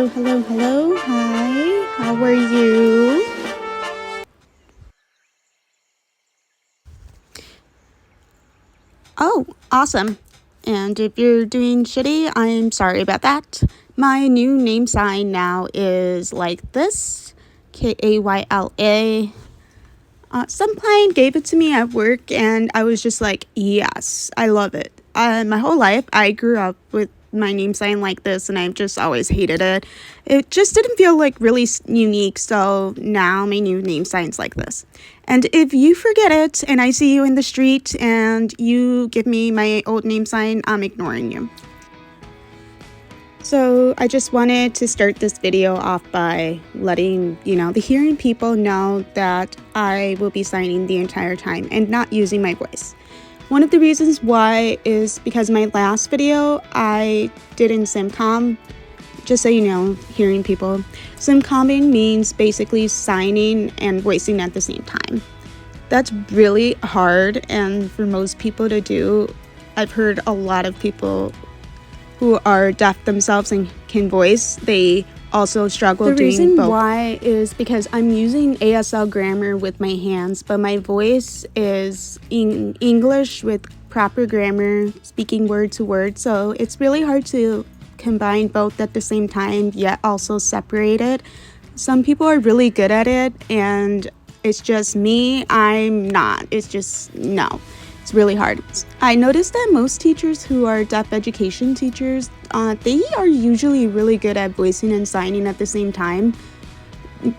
Hello. Hi, how are you? Oh, awesome. And if you're doing shitty, I'm sorry about that. My new name sign now is like this, Kayla. Some client gave it to me at work, and I was just like, yes, I love it. My whole life, I grew up with my name sign like this, and I've just always hated it. It just didn't feel like really unique, so now my new name sign's like this. And if you forget it, and I see you in the street, and you give me my old name sign, I'm ignoring you. So I just wanted to start this video off by letting, the hearing people know that I will be signing the entire time and not using my voice. One of the reasons why is because my last video I did in SimCom, just so you know, hearing people. SimComming means basically signing and voicing at the same time. That's really hard, and for most people to do. I've heard a lot of people who are deaf themselves and can voice, they also struggle doing both. The reason why is because I'm using ASL grammar with my hands, but my voice is in English with proper grammar, speaking word to word, so it's really hard to combine both at the same time, yet also separate it. Some people are really good at it, and it's just me, I'm not. It's just, no. It's really hard. I noticed that most teachers who are deaf education teachers, they are usually really good at voicing and signing at the same time.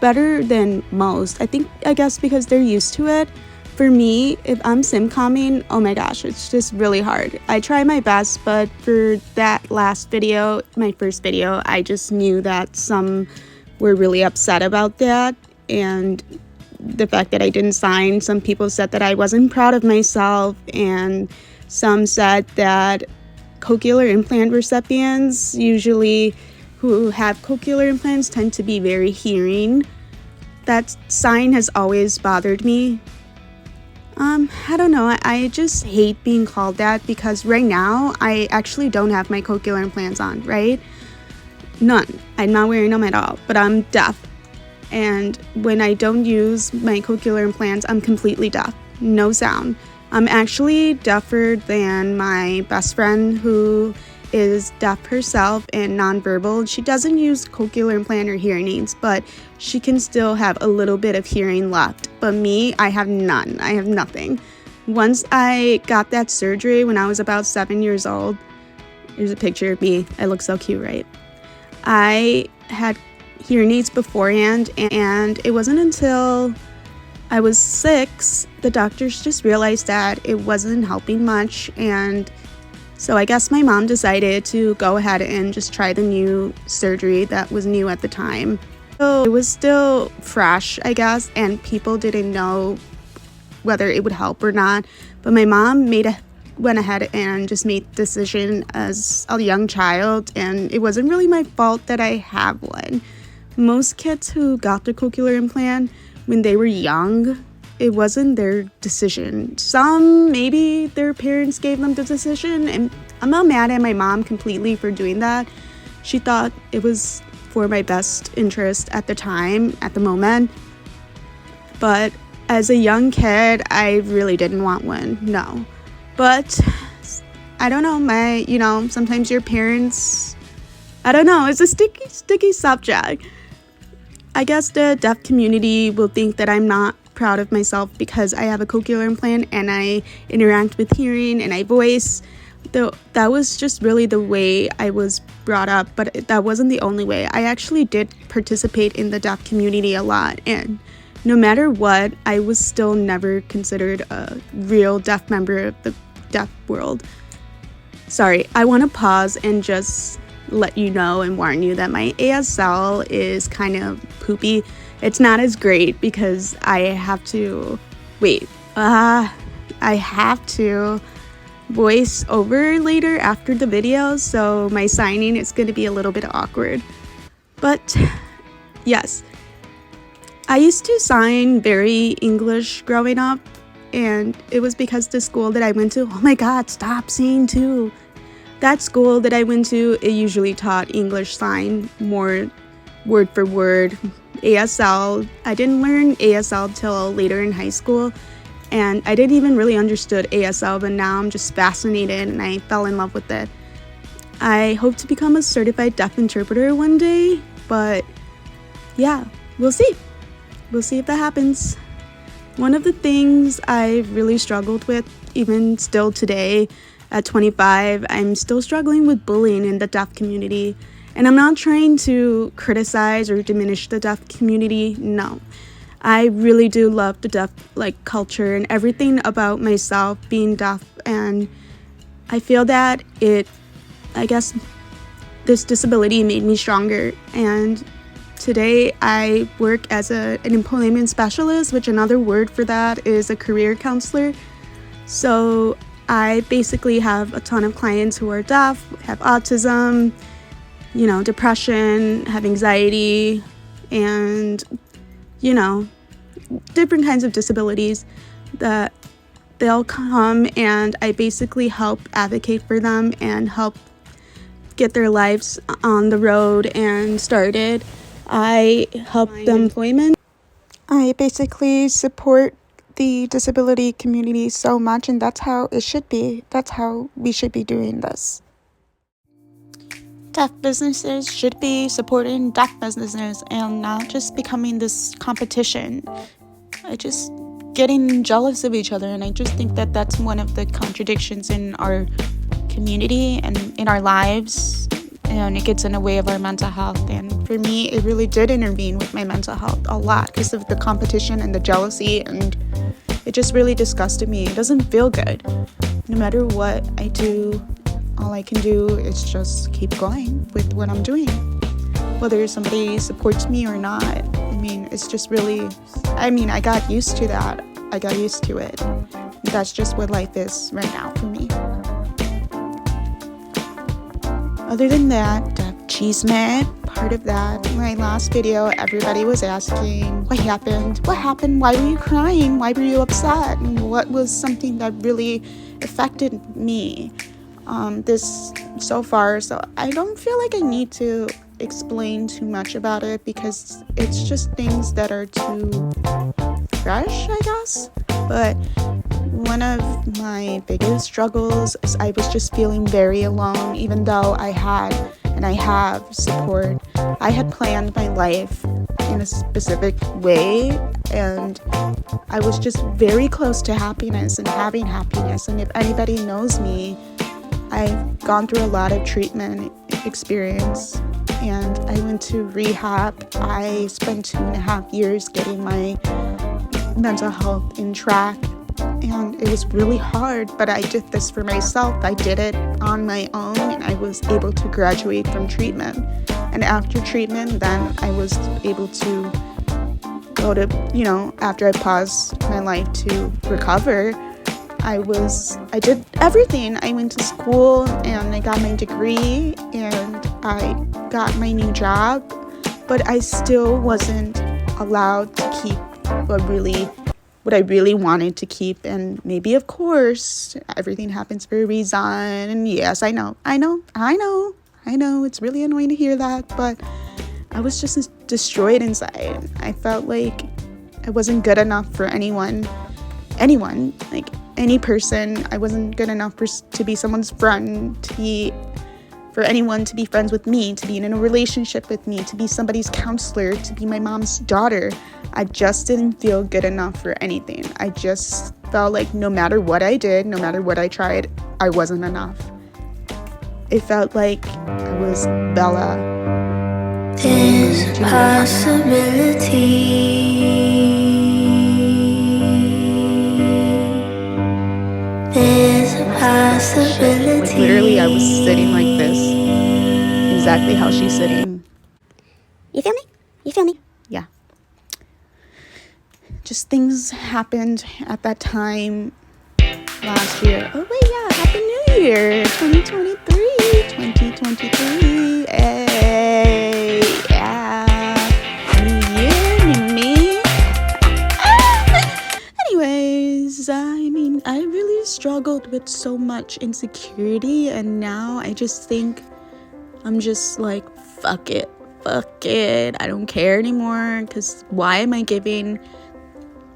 Better than most. I guess because they're used to it. For me, if I'm SimComming, oh my gosh, it's just really hard. I try my best, but for that last video, my first video, I just knew that some were really upset about that, and the fact that I didn't sign. Some people said that I wasn't proud of myself, and some said that cochlear implant recipients, usually who have cochlear implants, tend to be very hearing. That sign has always bothered me. I don't know, I just hate being called that because right now I actually don't have my cochlear implants on, right? None. I'm not wearing them at all, but I'm deaf. And when I don't use my cochlear implants, I'm completely deaf. No sound. I'm actually deafer than my best friend who is deaf herself and nonverbal. She doesn't use cochlear implant or hearing aids, but she can still have a little bit of hearing left. But me, I have none. I have nothing. Once I got that surgery when I was about 7 years old, here's a picture of me. I look so cute, right? I had hearing aids beforehand, and it wasn't until I was 6 the doctors just realized that it wasn't helping much, and so I guess my mom decided to go ahead and just try the new surgery that was new at the time. So it was still fresh, I guess, and people didn't know whether it would help or not, but my mom went ahead and just made the decision as a young child, and it wasn't really my fault that I have one. Most kids who got the cochlear implant when they were young, it wasn't their decision. Some, maybe their parents gave them the decision, and I'm not mad at my mom completely for doing that. She thought it was for my best interest at the time, at the moment. But as a young kid, I really didn't want one, no. But I don't know, sometimes your parents, I don't know, it's a sticky subject. I guess the deaf community will think that I'm not proud of myself because I have a cochlear implant and I interact with hearing and I voice. That was just really the way I was brought up, but that wasn't the only way. I actually did participate in the deaf community a lot, and no matter what, I was still never considered a real deaf member of the deaf world. Sorry, I want to pause and just let you know and warn you that my ASL is kind of poopy. It's not as great because I have to voice over later after the video, so my signing is going to be a little bit awkward. But yes, I used to sign very English growing up, and it was because the school that I went to, oh my god, stop saying too. That school that I went to, it usually taught English sign, more word for word. ASL, I didn't learn ASL till later in high school, and I didn't even really understood ASL, but now I'm just fascinated and I fell in love with it. I hope to become a certified deaf interpreter one day, but yeah, we'll see. We'll see if that happens. One of the things I really struggled with, even still today at 25, I'm still struggling with bullying in the deaf community. And I'm not trying to criticize or diminish the deaf community, no. I really do love the deaf culture and everything about myself being deaf, and I feel that this disability made me stronger. And today I work as an employment specialist, which another word for that is a career counselor. So I basically have a ton of clients who are deaf, have autism, depression, have anxiety, and, different kinds of disabilities that they'll come, and I basically help advocate for them and help get their lives on the road and started. I help them employment. I basically support the disability community so much, and that's how it should be. That's how we should be doing this. Deaf businesses should be supporting deaf businesses and not just becoming this competition. I just getting jealous of each other, and I just think that that's one of the contradictions in our community and in our lives, and it gets in the way of our mental health. And for me, it really did intervene with my mental health a lot because of the competition and the jealousy, and it just really disgusted me. It doesn't feel good. No matter what I do, all I can do is just keep going with what I'm doing, whether somebody supports me or not. It's just really, I got used to that. I got used to it. That's just what life is right now for me. Other than that, Deaf Cheesemate, part of that, my last video, everybody was asking, what happened? What happened? Why were you crying? Why were you upset? And what was something that really affected me this so far? So I don't feel like I need to explain too much about it because it's just things that are too fresh, I guess. But one of my biggest struggles is I was just feeling very alone, even though I had and I have support. I had planned my life in a specific way, and I was just very close to happiness and having happiness. And if anybody knows me, I've gone through a lot of treatment experience, and I went to rehab. I spent 2.5 years getting my mental health in track, and it was really hard, but I did this for myself. I did it on my own, and I was able to graduate from treatment. And after treatment, then I was able to go to, after I paused my life to recover, I did everything. I went to school and I got my degree and I got my new job, but I still wasn't allowed to keep what I really wanted to keep. And maybe, of course, everything happens for a reason. And yes, I know, it's really annoying to hear that, but I was just destroyed inside. I felt like I wasn't good enough for anyone, like any person. I wasn't good enough to be someone's friend, for anyone to be friends with me, to be in a relationship with me, to be somebody's counselor, to be my mom's daughter. I just didn't feel good enough for anything. I just felt like no matter what I did, no matter what I tried, I wasn't enough. It felt like I was Bella. There's a possibility. Literally, I was sitting like this. Exactly how she's sitting. You feel me? Yeah. Just things happened at that time last year. Oh, wait, yeah. Happy New Year. 2023. Hey, yeah. New year, new me. Anyways, I really struggled with so much insecurity, and now I just think I'm just like, fuck it, I don't care anymore, because why am I giving?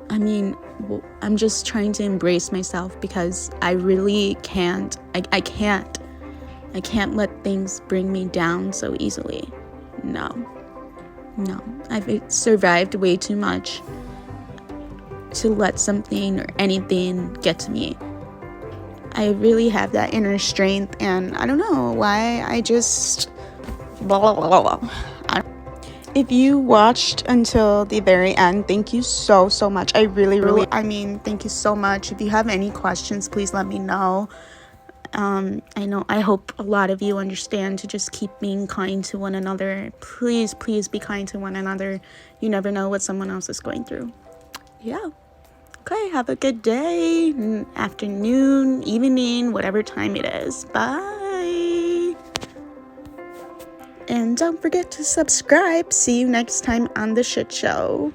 I'm just trying to embrace myself, because I really can't, I can't let things bring me down so easily. No, I've survived way too much to let something or anything get to me. I really have that inner strength, and I don't know why I just blah, blah, blah, blah. If you watched until the very end, thank you so much. I really thank you so much. If you have any questions, please let me know. I hope a lot of you understand to just keep being kind to one another. Please be kind to one another. You never know what someone else is going through. Yeah. Okay, have a good day, afternoon, evening, whatever time it is. Bye. And don't forget to subscribe. See you next time on the shit show.